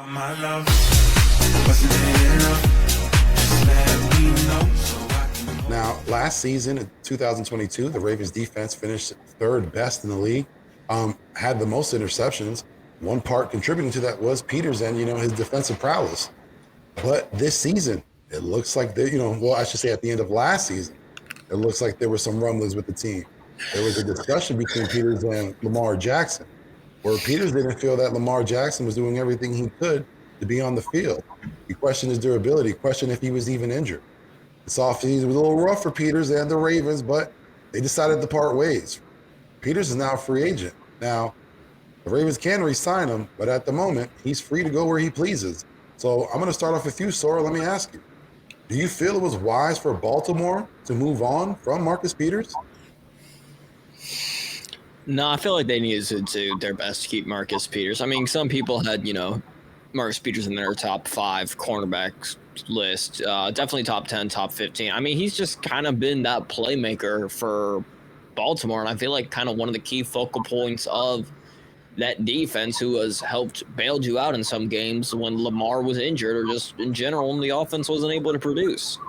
My love wasn't enough. Just let me know so I can. Now, last season in 2022, the Ravens defense finished third best in the league, had the most interceptions. One part contributing to that was Peters and, his defensive prowess. But this season, it looks like I should say at the end of last season, it looks like there were some rumblings with the team. There was a discussion between Peters and Lamar Jackson, where Peters didn't feel that Lamar Jackson was doing everything he could to be on the field. He questioned his durability, questioned if he was even injured. This offseason was a little rough for Peters and the Ravens, but they decided to part ways. Peters is now a free agent. Now, the Ravens can re-sign him, but at the moment, he's free to go where he pleases. So I'm going to start off with you, Sora. Let me ask you, do you feel it was wise for Baltimore to move on from Marcus Peters? No, I feel like they needed to do their best to keep Marcus Peters. I mean, some people had, Marcus Peters in their top 5 cornerbacks list. Definitely top 10, top 15. I mean, he's just kind of been that playmaker for Baltimore, and I feel like kind of one of the key focal points of that defense who has bailed you out in some games when Lamar was injured or just in general and the offense wasn't able to produce.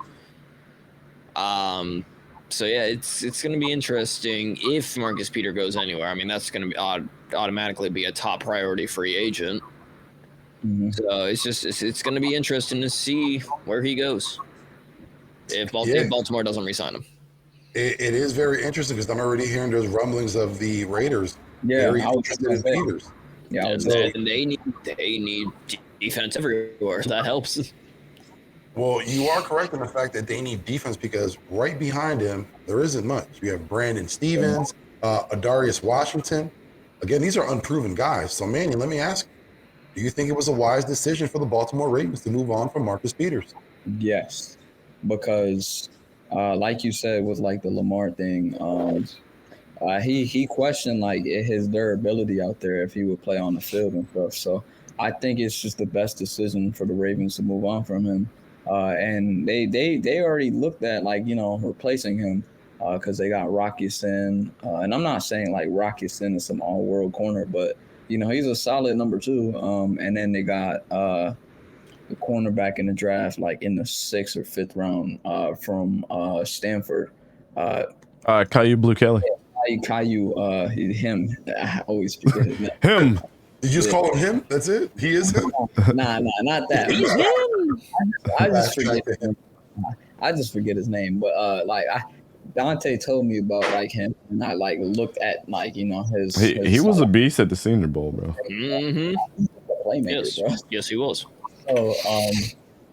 So yeah, it's going to be interesting if Marcus Peters goes anywhere. I mean, that's going to automatically be a top priority free agent. Mm-hmm. So it's going to be interesting to see where he goes if Baltimore doesn't re-sign him. It is very interesting because I'm already hearing those rumblings of the Raiders. Yeah, very interested in Peters. Yeah, and they need defense everywhere. So that helps. Well, you are correct in the fact that they need defense because right behind him, there isn't much. You have Brandon Stevens, Adarius Washington. Again, these are unproven guys. So, Manny, let me ask you, do you think it was a wise decision for the Baltimore Ravens to move on from Marcus Peters? Yes, because like you said with like the Lamar thing, he questioned like his durability out there if he would play on the field and stuff. So I think it's just the best decision for the Ravens to move on from him. And they already looked at like, replacing him because they got Rocky Sin. And I'm not saying like Rocky Sin is some all-world corner, but, he's a solid number 2. And then they got the cornerback in the draft, like in the 6th or 5th round from Stanford. Caillou Blue Kelly. Caillou, him. I always forget his name. Him. You just call him? That's it? He is him? Nah, not that. He's him. I just forget his name. But Dante told me about like him, and I like looked at like his. He was a beast at the Senior Bowl, bro. Mm-hmm. Playmaker, bro. Yes, he was. So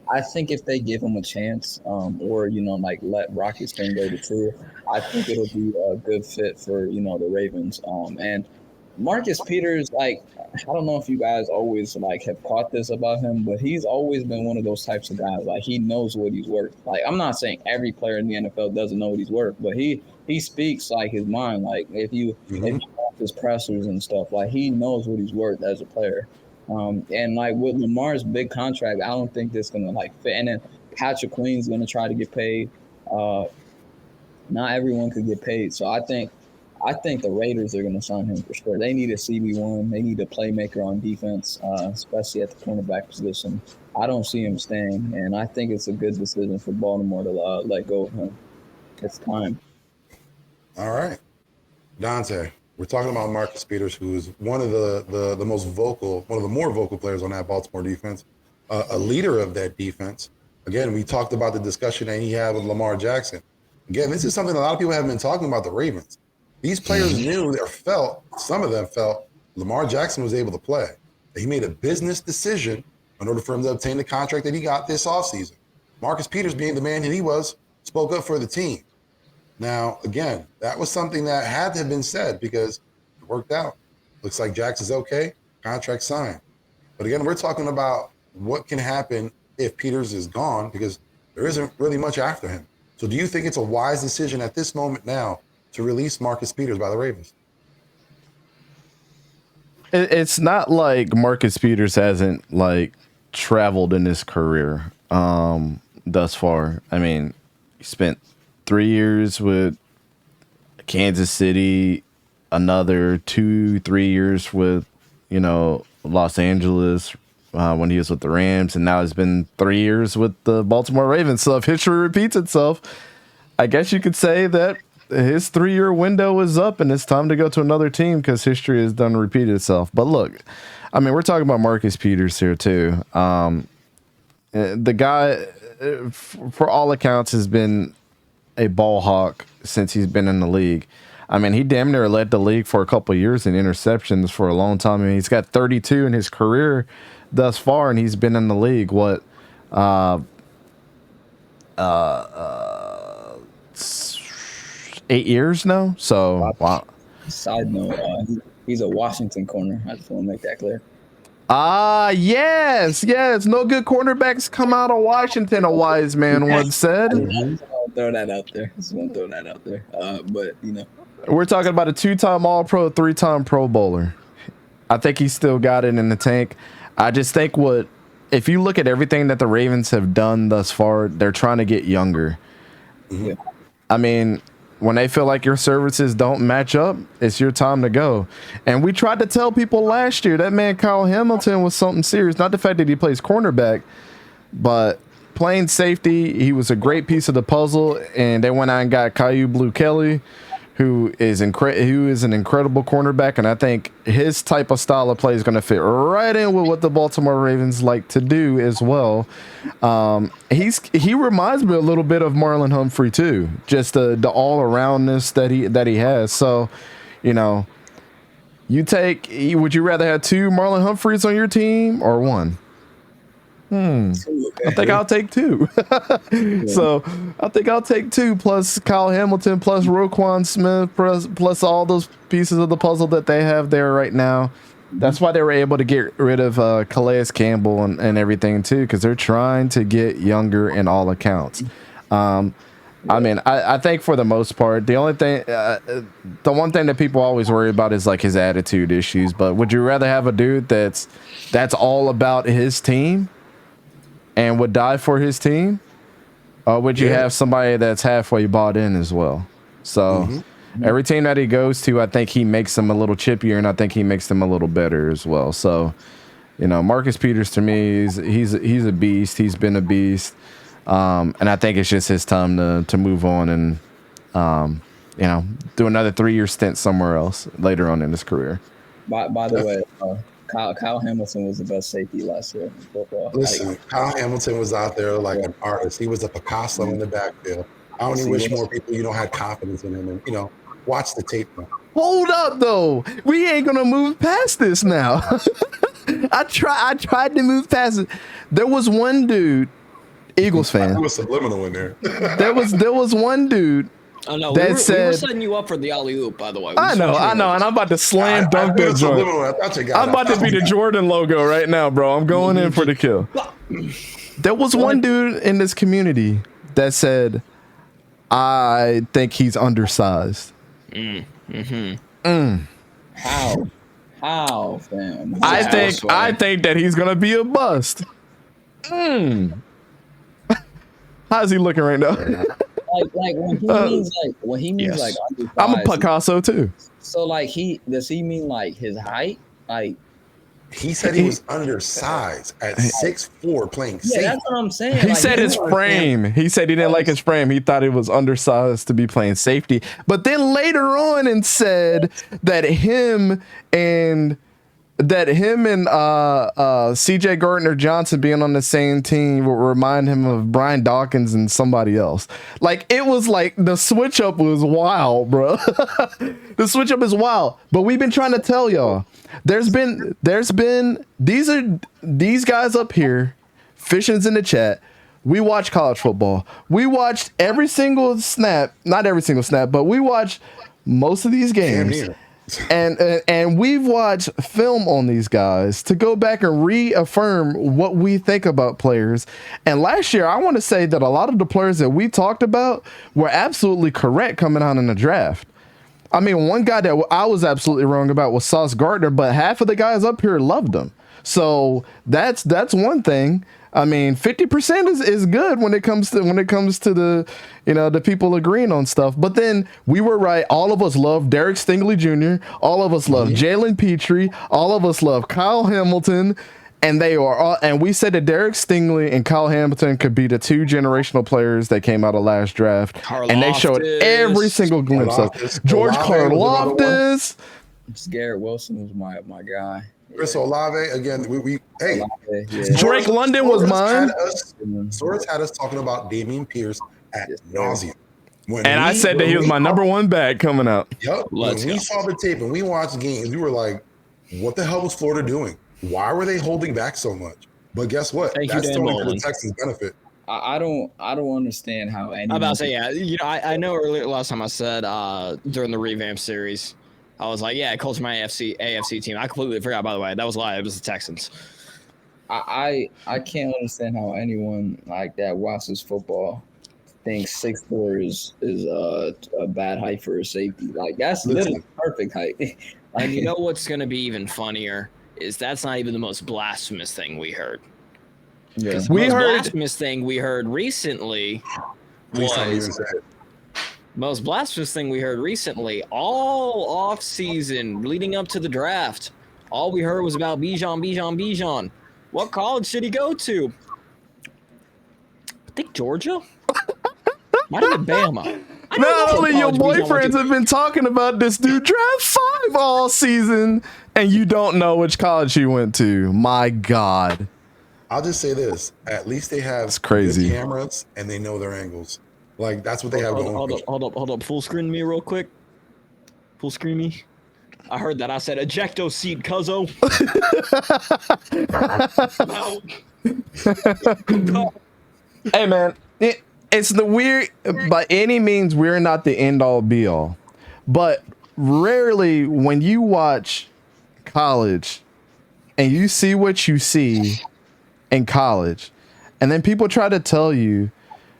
I think if they give him a chance, or like let Rocky Spin go to 2, I think it'll be a good fit for the Ravens. And Marcus Peters, like, I don't know if you guys always like have caught this about him, but he's always been one of those types of guys. Like, he knows what he's worth. Like, I'm not saying every player in the NFL doesn't know what he's worth, but he speaks like his mind. Like, if you watch his pressers and stuff, like he knows what he's worth as a player. And like with Lamar's big contract, I don't think this gonna like fit. And then Patrick Queen's gonna try to get paid. Not everyone could get paid, so I think the Raiders are gonna sign him for sure. They need a CB1. They need a playmaker on defense, especially at the cornerback position. I don't see him staying, and I think it's a good decision for Baltimore to let go of him. It's time. All right, Dante. We're talking about Marcus Peters, who is one of the most vocal, one of the more vocal players on that Baltimore defense, a leader of that defense. Again, we talked about the discussion that he had with Lamar Jackson. Again, this is something a lot of people have been talking about the Ravens. These players knew or felt, some of them felt, Lamar Jackson was able to play. He made a business decision in order for him to obtain the contract that he got this offseason. Marcus Peters, being the man that he was, spoke up for the team. Now, again, that was something that had to have been said because it worked out. Looks like Jackson's okay, contract signed. But again, we're talking about what can happen if Peters is gone because there isn't really much after him. So do you think it's a wise decision at this moment now to release Marcus Peters by the Ravens? It's not like Marcus Peters hasn't like traveled in his career thus far. I mean, he spent 3 years with Kansas City, another 2-3 years with, Los Angeles when he was with the Rams, and now it's been 3 years with the Baltimore Ravens. So if history repeats itself, I guess you could say that his 3-year window is up and it's time to go to another team because history has done repeat itself. But look, I mean, we're talking about Marcus Peters here too. The guy, for all accounts, has been a ball hawk since he's been in the league. I mean, he damn near led the league for a couple of years in interceptions for a long time. I mean, he's got 32 in his career thus far, and he's been in the league, 8 years now? So, wow. Side note, he's a Washington corner. I just want to make that clear. Yes. No good cornerbacks come out of Washington, a wise man once said. Throw that out there. Just want to throw that out there. But, you know. We're talking about a 2-time All-Pro, 3-time Pro Bowler. I think he's still got it in the tank. I just think if you look at everything that the Ravens have done thus far, they're trying to get younger. Yeah. I mean, when they feel like your services don't match up, it's your time to go. And we tried to tell people last year that man Kyle Hamilton was something serious. Not the fact that he plays cornerback, but playing safety, he was a great piece of the puzzle. And they went out and got Caillou Blue Kelly, who is an incredible cornerback, and I think his type of style of play is going to fit right in with what the Baltimore Ravens like to do as well. He reminds me a little bit of Marlon Humphrey too, just the all aroundness that he has. So, you know, would you rather have 2 Marlon Humphreys on your team or 1? I think I'll take 2. So I think I'll take 2 plus Kyle Hamilton plus Roquan Smith plus all those pieces of the puzzle that they have there right now. That's why they were able to get rid of Calais Campbell and everything too, because they're trying to get younger in all accounts. I mean, I think for the most part, the one thing that people always worry about is like his attitude issues. But would you rather have a dude that's all about his team and would die for his team, or would you have somebody that's halfway bought in as well? So every team that he goes to, I think he makes them a little chippier, and I think he makes them a little better as well. So, you know, Marcus Peters to me, he's a beast. He's been a beast, and I think it's just his time to move on and you know, do another 3-year stint somewhere else later on in his career. By the way, Kyle Hamilton was the best safety last year in football. Listen, Kyle Hamilton was out there like an artist. He was a Picasso in the backfield. I only wish more people, had confidence in him and, watch the tape. Hold up, though. We ain't going to move past this now. I tried to move past it. There was one dude, Eagles fan. There was subliminal in there. There was one dude. Oh no, we were said, setting you up for the alley oop, by the way. I know, and I'm about to slam dunk that joint. I'm about to be the Jordan logo right now, bro. I'm going in for the kill. There was one dude in this community that said, "I think he's undersized." How, fam? I think that he's gonna be a bust. How's he looking right now? Like when he means like undersized, I'm a Picasso too. So like does he mean like his height? Like he said he was undersized at 6'4", playing safety. Yeah, that's what I'm saying. He said his frame. He said he didn't like his frame. He thought he was undersized to be playing safety. But then later on and said that him and CJ Gardner-Johnson being on the same team would remind him of Brian Dawkins and somebody else. Like, it was like the switch up was wild, bro. The switch up is wild. But we've been trying to tell y'all, there's been these guys up here, Fishin's in the chat. We watch college football. We watched every single snap, not every single snap, but we watched most of these games. And we've watched film on these guys to go back and reaffirm what we think about players. And last year, I want to say that a lot of the players that we talked about were absolutely correct coming out in the draft. I mean, one guy that I was absolutely wrong about was Sauce Gardner, but half of the guys up here loved him. So that's one thing. I mean, 50% is good when it comes to the, the people agreeing on stuff. But then we were right. All of us love Derek Stingley Jr. All of us love Jalen Petrie. All of us love Kyle Hamilton. And they are all, and we said that Derek Stingley and Kyle Hamilton could be the 2 generational players that came out of last draft. And they showed every single glimpse of George Karlaftis. Garrett Wilson was my guy. Chris Olave, again, hey, Olave, yeah. Drake London was mine. Source had us talking about Dameon Pierce at nauseum. And I said that he was my number 1 back coming up. Yep. When we saw the tape and we watched games, we were like, what the hell was Florida doing? Why were they holding back so much? But guess what? That's only for the Texans' benefit. I don't understand how anyone. I'm about to say, yeah. You know, I know earlier last time I said during the revamp series, I was like, yeah, Colts are my AFC team. I completely forgot, by the way. That was a lie. It was the Texans. I can't understand how anyone like that watches football thinks 6'4" is a bad height for a safety. Like that's literally perfect height. Like, you know what's gonna be even funnier is that's not even the most blasphemous thing we heard. Yeah. The most blasphemous thing we heard recently most blasphemous thing we heard recently, all off season leading up to the draft, all we heard was about Bijan. What college should he go to? I think Georgia. Might have been Bama. Not only your boyfriends have been talking about this dude draft 5 all season, and you don't know which college he went to. My God. I'll just say this: at least they have crazy good cameras and they know their angles. Like that's what they have going. Hold up. Full screen me real quick. Full screen me. I heard that. I said ejecto seat, cuzzo. Hey man, it's the weird. By any means, we're not the end all be all, but rarely when you watch college and you see what you see in college, and then people try to tell you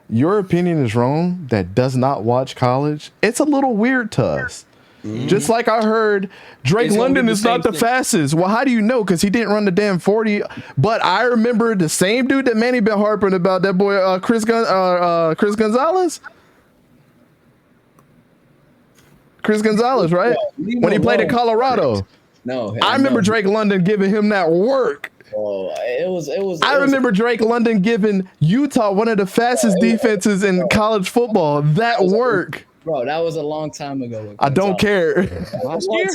your opinion is wrong that does not watch college, it's a little weird to us. Mm-hmm. Just like I heard Drake London is not the fastest. Well, how do you know? Because he didn't run the damn 40. But I remember the same dude that Manny been harping about, that boy Chris Gonzalez. Chris Gonzalez, right? When he played in Colorado. No, I remember Drake London giving him that work. Oh, it was. I remember Drake London giving Utah one of the fastest defenses in college football that work. Bro, that was a long time ago. I don't care. Last year?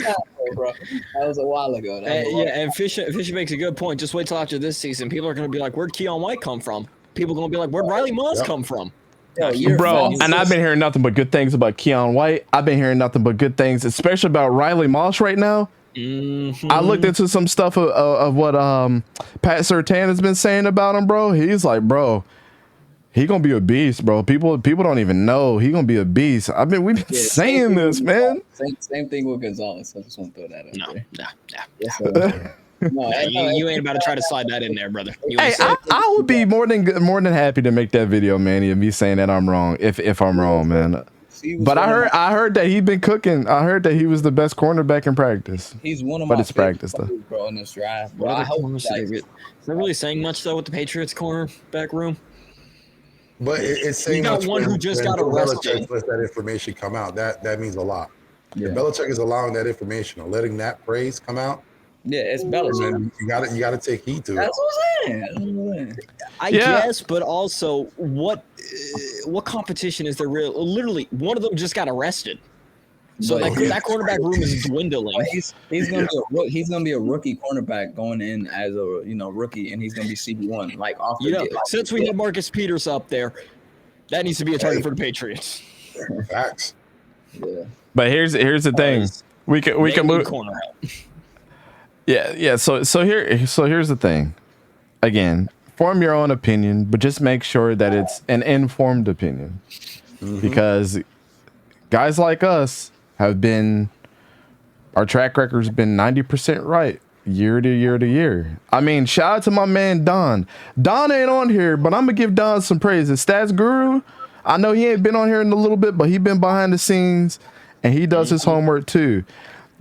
Bro. That was a while ago. And Fisher makes a good point. Just wait till after this season. People are going to be like, where'd Keon White come from? People are going to be like, where'd Riley Moss come from? Bro, and I've been hearing nothing but good things about Keon White. I've been hearing nothing but good things, especially about Riley Moss right now. Mm-hmm. I looked into some stuff of what Pat Surtain has been saying about him, bro. He's like, bro, he gonna be a beast, bro. People don't even know he gonna be a beast. We've been saying this, man. Same thing with Gonzalez. I just want to throw that out there. No, you ain't about to try to slide that in there, brother. I would be more than happy to make that video, Manny, of me saying that I'm wrong. If I'm wrong, man. But I heard that he'd been cooking. I heard that he was the best cornerback in practice. He's one of my it's practice though. Bro, in this draft. Bro, is that really saying much though with the Patriots cornerback room? But it's saying got one who just got arrested. Let that information come out. That means a lot. Yeah. If Belichick is allowing that information or letting that praise come out. Yeah, it's Belichick. You got to take heed to it. That's what I'm saying. I guess, but also, what competition is there? Literally, one of them just got arrested. So that cornerback room is dwindling. He's gonna be a rookie cornerback going in as a rookie, and he's gonna be CB1. Like off. Since we had Marcus Peters up there, that needs to be a target for the Patriots. Facts. Yeah. But here's the thing. We can move corner out. Yeah. So here's the thing. Again, form your own opinion, but just make sure that it's an informed opinion, because guys like us have been, our track record's been 90% right year to year to year. I mean, shout out to my man Don. Don ain't on here, but I'm gonna give Don some praise. The Stats Guru, I know he ain't been on here in a little bit, but he been behind the scenes and he does his homework too.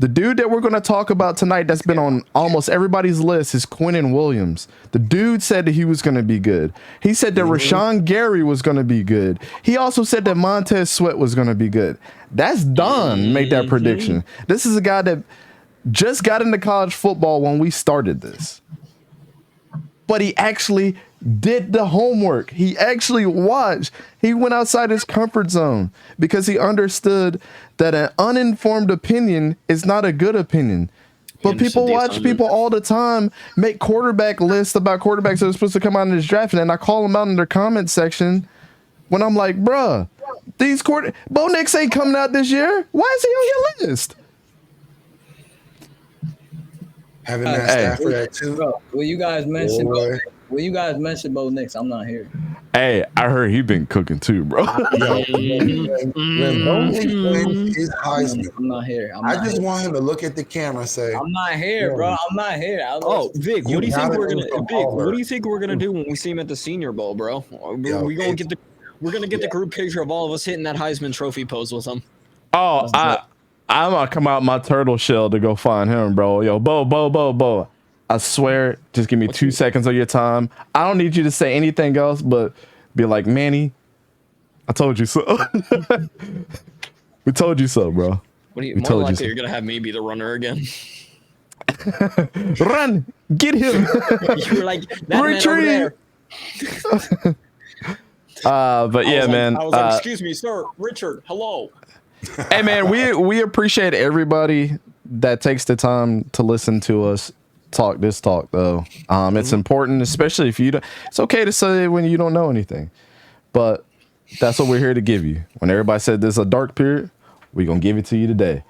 The dude that we're going to talk about tonight that's been on almost everybody's list is Quinnen Williams. The dude said that he was going to be good. He said that Rashawn Gary was going to be good. He also said that Montez Sweat was going to be good. That's Don made that prediction. This is a guy that just got into college football when we started this. but he actually did the homework. He actually watched. He went outside his comfort zone because he understood that an uninformed opinion is not a good opinion. But people watch people all the time make quarterback lists about quarterbacks that are supposed to come out in this draft, and then I call them out in their comment section when I'm like, bruh, Bo Nix ain't coming out this year. Why is he on your list? Having Matt Stafford at 2. Bro, will you guys mention Bo Nix? I'm not here. Hey, I heard he been cooking too, bro. Yo, when Bo Nix wins his Heisman, I'm not here. I just want him to look at the camera and say, I'm not here, bro. I'm not here. Oh, Vic, what do you think gotta we're gonna do Vic, what do you think we're gonna do when we see him at the Senior Bowl, bro? We're gonna get the group picture of all of us hitting that Heisman Trophy pose with him. Oh, I'm gonna come out my turtle shell to go find him, bro. Yo, Bo. I swear, just give me 2 seconds of your time. I don't need you to say anything else, but be like, Manny, I told you so. We told you so, bro. What do you more likely you're gonna have me be the runner again? Run, get him. You were like that retreat. But yeah, man. I was like, excuse me, sir, Richard. Hello. Hey, man, we appreciate everybody that takes the time to listen to us talk this talk, though. It's important, especially if you don't. It's okay to say when you don't know anything, but that's what we're here to give you. When everybody said this is a dark period, we're gonna give it to you today.